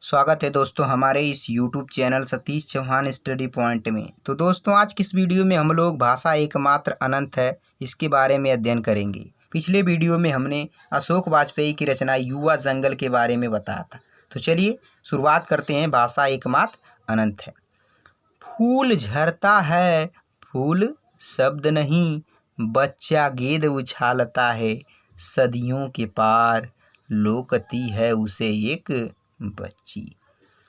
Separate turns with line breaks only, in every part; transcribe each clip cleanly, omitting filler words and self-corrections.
स्वागत है दोस्तों हमारे इस YouTube channel Satish Chauhan study point में। तो दोस्तों आज की इस वीडियो में हम लोग भाषा एकमात्र अनंत है इसके बारे में अध्ययन करेंगे। पिछले वीडियो में हमने अशोक वाजपेयी की रचना युवा जंगल के बारे में बताया था। तो चलिए शुरुआत करते हैं। भाषा एकमात्र अनंत है। फूल झरता है, फूल शब्द नहीं, बच्चा गेंद उछालता है, सदियों के पार लोकती है उसे एक बच्ची।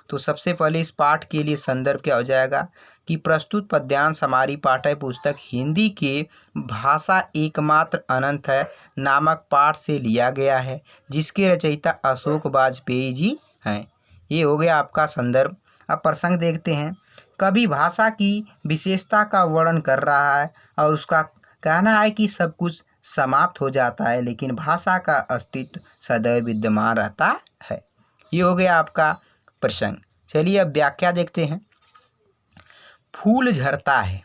तो सबसे पहले इस पाठ के लिए संदर्भ क्या हो जाएगा कि प्रस्तुत पद्यांश हमारी पाठ्य पुस्तक हिंदी के भाषा एकमात्र अनंत है नामक पाठ से लिया गया है, जिसके रचयिता अशोक वाजपेयी जी हैं। ये हो गया आपका संदर्भ। अब प्रसंग देखते हैं। कवि भाषा की विशेषता का वर्णन कर रहा है और उसका कहना है कि सब कुछ समाप्त हो जाता है लेकिन भाषा का अस्तित्व सदैव विद्यमान रहता है। ये हो गया आपका प्रसंग। चलिए अब व्याख्या देखते हैं। फूल झरता है,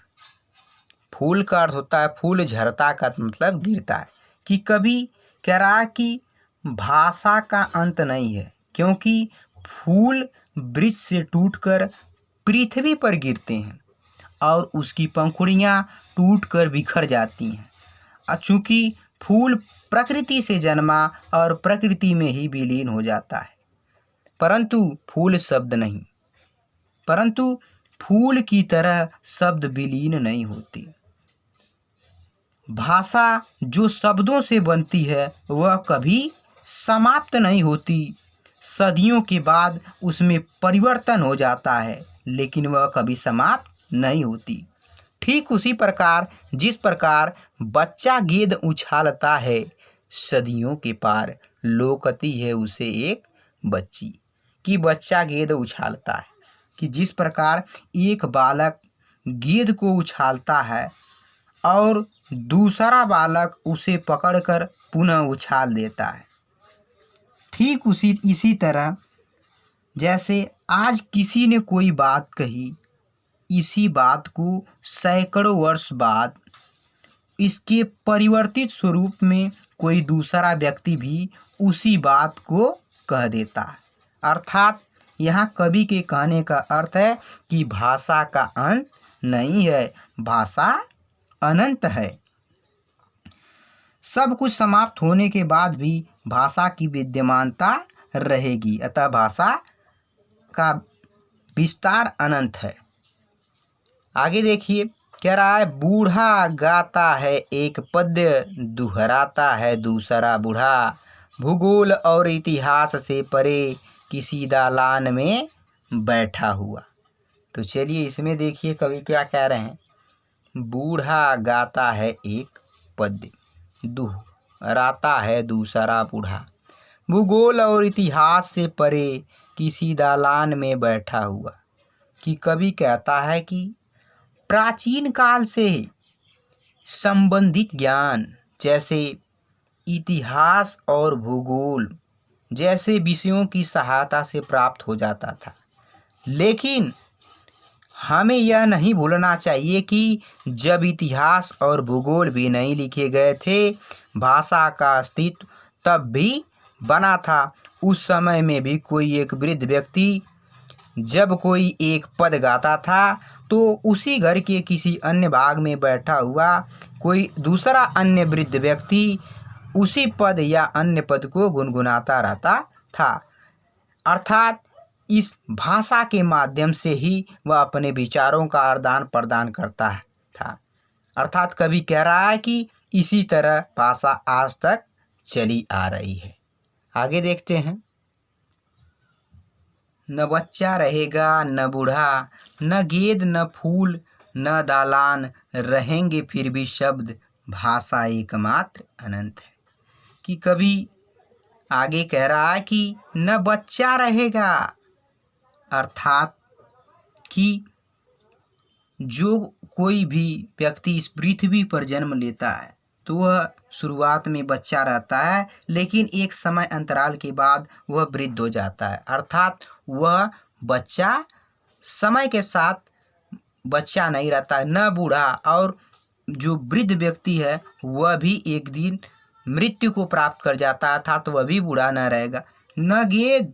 फूल का अर्थ होता है फूल, झरता का मतलब गिरता है। कि कभी कह रहा है कि भाषा का अंत नहीं है क्योंकि फूल वृक्ष से टूटकर पृथ्वी पर गिरते हैं और उसकी पंखुड़ियाँ टूटकर बिखर जाती हैं। चूँकि फूल प्रकृति से जन्मा और प्रकृति में ही विलीन हो जाता है, परंतु फूल शब्द नहीं, परंतु फूल की तरह शब्द विलीन नहीं होती। भाषा जो शब्दों से बनती है वह कभी समाप्त नहीं होती। सदियों के बाद उसमें परिवर्तन हो जाता है लेकिन वह कभी समाप्त नहीं होती। ठीक उसी प्रकार जिस प्रकार बच्चा गेंद उछालता है, सदियों के पार लोकती है उसे एक बच्ची। कि बच्चा गेंद उछालता है, कि जिस प्रकार एक बालक गेंद को उछालता है और दूसरा बालक उसे पकड़कर पुनः उछाल देता है, ठीक इसी तरह जैसे आज किसी ने कोई बात कही, इसी बात को सैकड़ों वर्ष बाद इसके परिवर्तित स्वरूप में कोई दूसरा व्यक्ति भी उसी बात को कह देता है। अर्थात यहाँ कवि के कहने का अर्थ है कि भाषा का अंत नहीं है, भाषा अनंत है। सब कुछ समाप्त होने के बाद भी भाषा की विद्यमानता रहेगी, अतः भाषा का विस्तार अनंत है। आगे देखिए कह रहा है, बूढ़ा गाता है एक पद्य, दोहराता है दूसरा बूढ़ा, भूगोल और इतिहास से परे किसी दालान में बैठा हुआ। तो चलिए इसमें देखिए कवि क्या कह रहे हैं। बूढ़ा गाता है एक पद्य, दोहराता है दूसरा बूढ़ा, भूगोल और इतिहास से परे किसी दालान में बैठा हुआ। कि कवि कहता है कि प्राचीन काल से संबंधित ज्ञान जैसे इतिहास और भूगोल जैसे विषयों की सहायता से प्राप्त हो जाता था, लेकिन हमें यह नहीं भूलना चाहिए कि जब इतिहास और भूगोल भी नहीं लिखे गए थे, भाषा का अस्तित्व तब भी बना था। उस समय में भी कोई एक वृद्ध व्यक्ति जब कोई एक पद गाता था तो उसी घर के किसी अन्य भाग में बैठा हुआ कोई दूसरा अन्य वृद्ध व्यक्ति उसी पद या अन्य पद को गुनगुनाता रहता था। अर्थात इस भाषा के माध्यम से ही वह अपने विचारों का आदान प्रदान करता था। अर्थात कवि कह रहा है कि इसी तरह भाषा आज तक चली आ रही है। आगे देखते हैं। न बच्चा रहेगा न बूढ़ा, न गेंद न फूल न दालान, रहेंगे फिर भी शब्द, भाषा एकमात्र अनंत है। कि कभी आगे कह रहा है कि न बच्चा रहेगा, अर्थात कि जो कोई भी व्यक्ति इस पृथ्वी पर जन्म लेता है तो वह शुरुआत में बच्चा रहता है, लेकिन एक समय अंतराल के बाद वह वृद्ध हो जाता है। अर्थात वह बच्चा समय के साथ बच्चा नहीं रहता है, न बूढ़ा, और जो वृद्ध व्यक्ति है वह भी एक दिन मृत्यु को प्राप्त कर जाता है, अर्थात वह भी बूढ़ा न रहेगा। न गेंद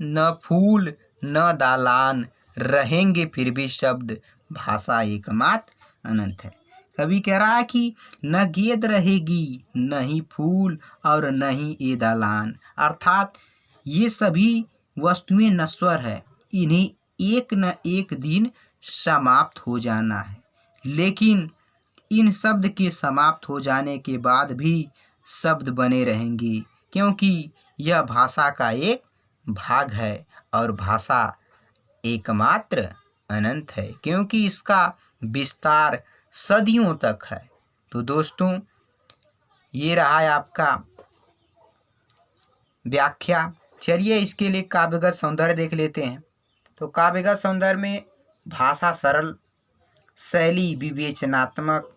न फूल न दालान, रहेंगे फिर भी शब्द, भाषा एकमात्र अनंत है। कवि कह रहा है कि न गेंद रहेगी, न ही फूल और न ही ये दालान, अर्थात ये सभी वस्तुएं नश्वर है, इन्हें एक न एक दिन समाप्त हो जाना है। लेकिन इन शब्द के समाप्त हो जाने के बाद भी शब्द बने रहेंगे, क्योंकि यह भाषा का एक भाग है और भाषा एकमात्र अनंत है, क्योंकि इसका विस्तार सदियों तक है। तो दोस्तों, ये रहा है आपका व्याख्या। चलिए इसके लिए काव्यगत सौंदर्य देख लेते हैं। तो काव्यगत सौंदर्य में भाषा सरल, शैली विवेचनात्मक,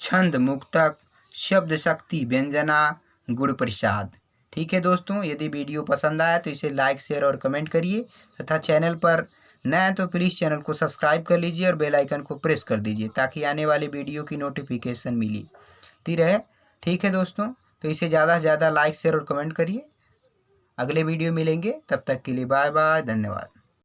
छंद मुक्तक, शब्द शक्ति व्यंजना, गुण प्रसाद। ठीक है दोस्तों, यदि वीडियो पसंद आया तो इसे लाइक शेयर और कमेंट करिए, तथा चैनल पर नया तो प्लीज़ चैनल को सब्सक्राइब कर लीजिए और बेल आइकन को प्रेस कर दीजिए, ताकि आने वाले वीडियो की नोटिफिकेशन मिलती रहे। ठीक है दोस्तों, तो इसे ज़्यादा से ज़्यादा लाइक शेयर और कमेंट करिए। अगले वीडियो मिलेंगे, तब तक के लिए बाय बाय, धन्यवाद।